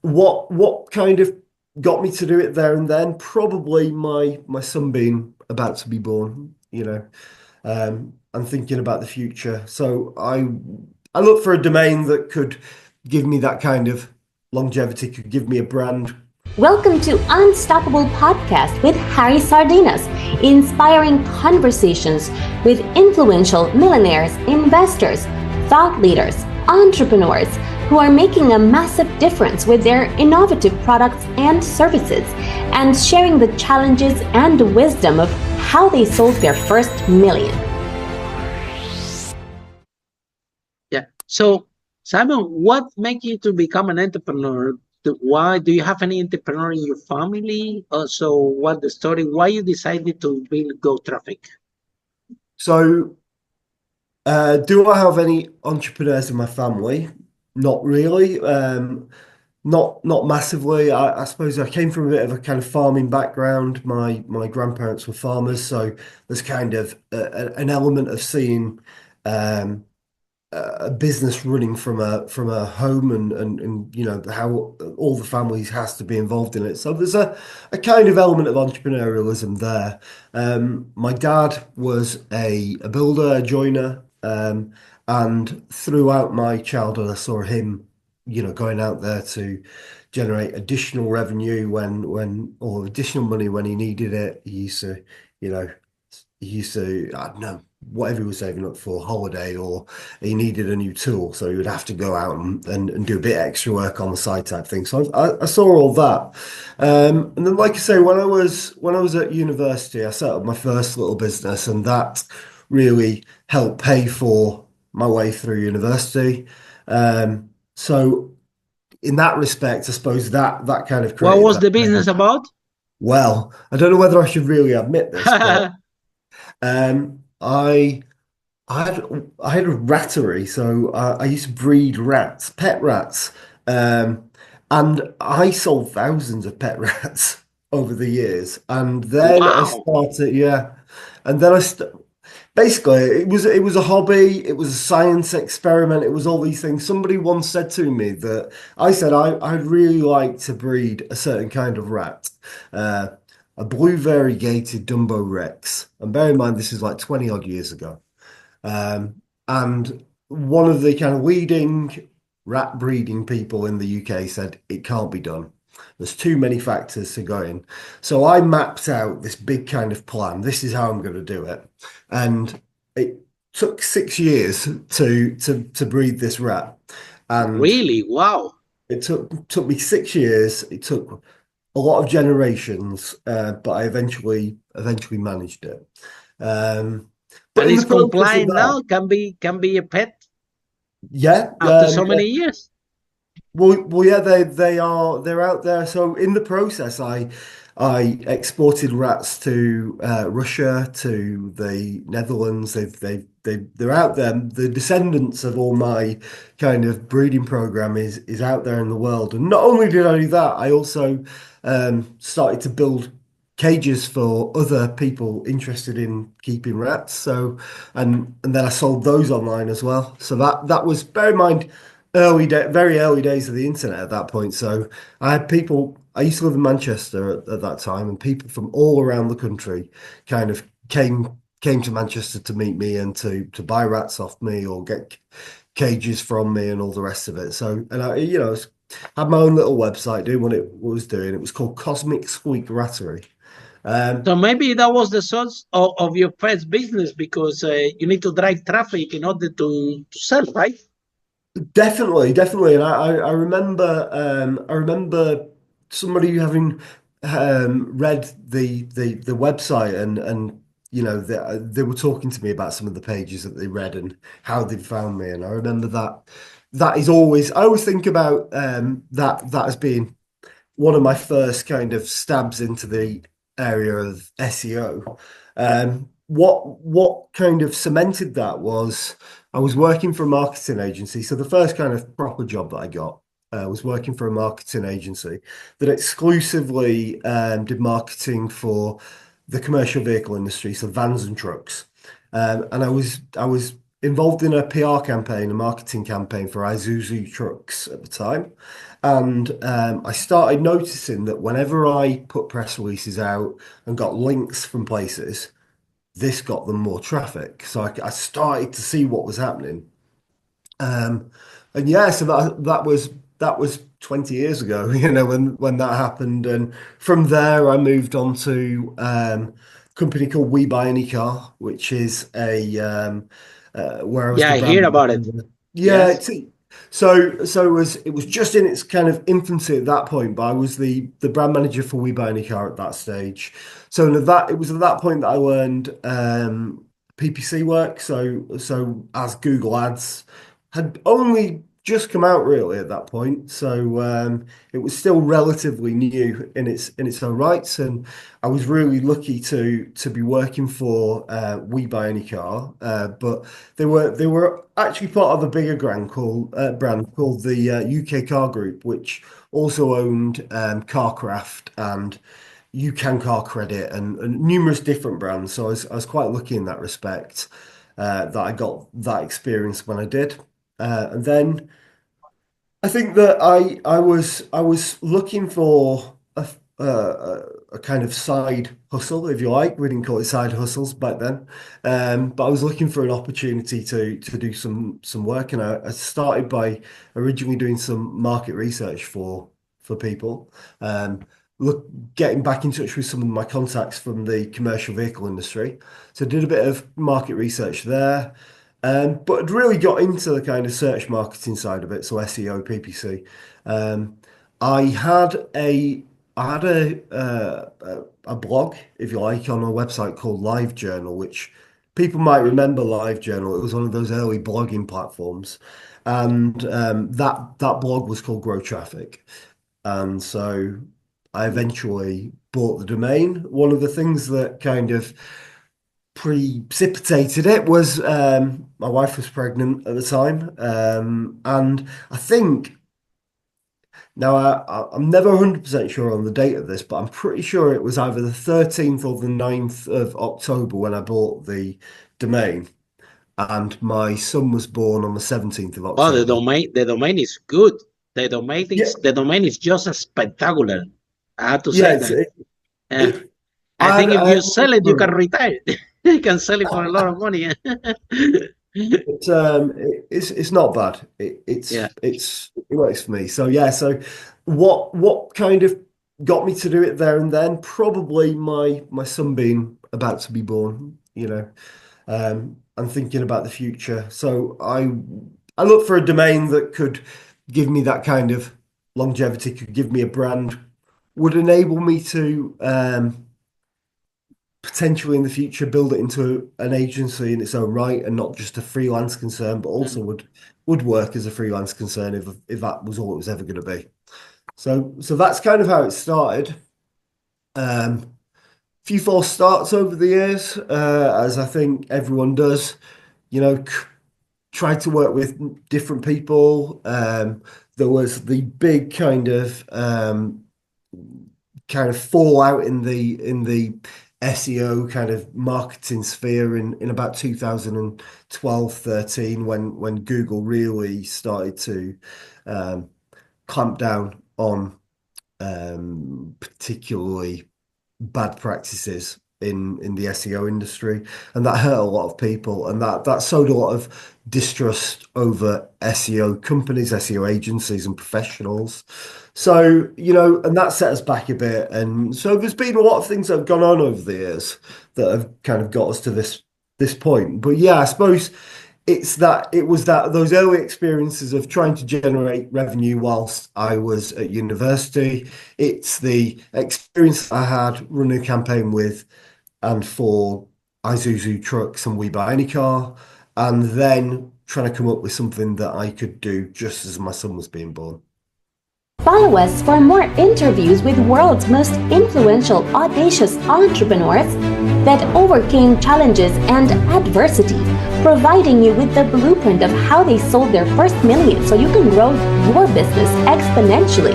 what kind of got me to do it there and then? Probably my son being about to be born, and thinking about the future. So I look for a domain that could give me that kind of longevity, could give me a brand. Welcome to Unstoppable Podcast with Harry Sardinas, inspiring conversations with influential millionaires, investors, thought leaders, entrepreneurs who are making a massive difference with their innovative products and services, and sharing the challenges and wisdom of how they sold their first million. Yeah. So, Simon, what made you to become an entrepreneur? Why do you have any entrepreneur in your family? Also, what the story? Why you decided to build Go Traffic? So, do I have any entrepreneurs in my family? Not really. Not massively. I suppose I came from a bit of a kind of farming background. My grandparents were farmers, so there's kind of an element of seeing um, a business running from a home and how all the families has to be involved in it. So there's a kind of element of entrepreneurialism there. My dad was a builder, a joiner, and throughout my childhood, I saw him, going out there to generate additional revenue or additional money when he needed it. You know, he used to, I don't know, whatever he was saving up for, holiday, or he needed a new tool. So he would have to go out and do a bit extra work on the side type thing. So I saw all that. And then, like I say, when I was at university, I set up my first little business, and that really helped pay for my way through university. So in that respect, I suppose that kind of What created was that the kind business of, about? well, I don't know whether I should really admit this, but I I had a rattery, so I used to breed rats, pet rats, um, and I sold thousands of pet rats over the years. And then I Wow. started, yeah, and then basically it was a hobby, it was a science experiment, it was all these things. Somebody once said to me that I said I'd really like to breed a certain kind of rat. Uh, a blue variegated Dumbo Rex. And bear in mind, this is like 20 odd years ago. And one of the kind of leading rat breeding people in the UK said it can't be done. There's too many factors to go in. So I mapped out this big kind of plan. This is how I'm going to do it. And it took 6 years to breed this rat. And Really? Wow. it took me 6 years. It took a lot of generations, but I eventually managed it. Um, but And in the it's process of compliant that, now, can be a pet yeah, after so yeah. many years. Well, yeah, they're out there. So in the process, I exported rats to Russia, to the Netherlands. They're out there. The descendants of all my kind of breeding program is out there in the world. And not only did I do that, I also started to build cages for other people interested in keeping rats. So and then I sold those online as well. So that was, bear in mind, very early days of the internet at that point. So I had people. I used to live in Manchester at that time, and people from all around the country kind of came to Manchester to meet me and to buy rats off me or get cages from me and all the rest of it. So, and I had my own little website doing what it was doing. It was called Cosmic Squeak Rattery. So maybe that was the source of your pet's business because you need to drive traffic in order to sell, right? Definitely, and I remember somebody having read the website and they were talking to me about some of the pages that they read and how they found me, and I remember that is always, I always think about that as being one of my first kind of stabs into the area of SEO. What kind of cemented that was I was working for a marketing agency. So the first kind of proper job that I got was working for a marketing agency that exclusively did marketing for the commercial vehicle industry, so vans and trucks. And I was involved in a PR campaign, a marketing campaign for Isuzu trucks at the time. And I started noticing that whenever I put press releases out and got links from places, this got them more traffic. So I started to see what was happening. Um, and yeah, so that was 20 years ago, when that happened. And from there, I moved on to a company called We Buy Any Car, which is where I was Yeah, the I hear brand about it. manager. Yeah, Yes. it was just in its kind of infancy at that point, but I was the brand manager for We Buy Any Car at that stage. So it was at that point that I learned PPC work. So as Google Ads had only just come out really at that point, so it was still relatively new in its own rights, and I was really lucky to be working for We Buy Any Car, but they were actually part of a bigger brand called the UK Car Group, which also owned Carcraft and You Can Car Credit and numerous different brands. So I was quite lucky in that respect that I got that experience when I did. And then I think that I was looking for a kind of side hustle, if you like. We didn't call it side hustles back then, but I was looking for an opportunity to do some work, and I started by originally doing some market research for people. Look, getting back in touch with some of my contacts from the commercial vehicle industry. So I did a bit of market research there. But I'd really got into the kind of search marketing side of it, so SEO, PPC. Um, I had a a blog, if you like, on a website called LiveJournal, which people might remember LiveJournal. It was one of those early blogging platforms, and that blog was called Grow Traffic. And so I eventually bought the domain. One of the things that kind of precipitated it was my wife was pregnant at the time, and I think now I'm never 100% sure on the date of this, but I'm pretty sure it was either the 13th or the 9th of October when I bought the domain, and my son was born on the 17th of Oh, October. the domain is good. Yeah, The domain is just spectacular. I have to yeah, say it's, that. it, Uh, it I think if I you had sell it, you can retire. You can sell it for a lot of money. it's not bad. Yeah. It works for me. So yeah. So what kind of got me to do it there and then? Probably my son being about to be born. I'm thinking about the future. So I looked for a domain that could give me that kind of longevity, could give me a brand, would enable me to potentially in the future build it into an agency in its own right and not just a freelance concern, but also would work as a freelance concern if that was all it was ever going to be. So that's kind of how it started. Few false starts over the years, as I think everyone does. Tried to work with different people. There was the big kind of fallout in the SEO kind of marketing sphere in about 2012, 13, when Google really started to clamp down on particularly bad practices in the SEO industry, and that hurt a lot of people, and that sowed a lot of distrust over SEO companies, SEO agencies, and professionals. So, and that set us back a bit, and so there's been a lot of things that have gone on over the years that have kind of got us to this point. But yeah, I suppose it was those early experiences of trying to generate revenue whilst I was at university. It's the experience I had running a campaign with and for Isuzu trucks and We Buy Any Car, and then trying to come up with something that I could do just as my son was being born. Follow us for more interviews with world's most influential, audacious entrepreneurs that overcame challenges and adversity, providing you with the blueprint of how they sold their first million so you can grow your business exponentially.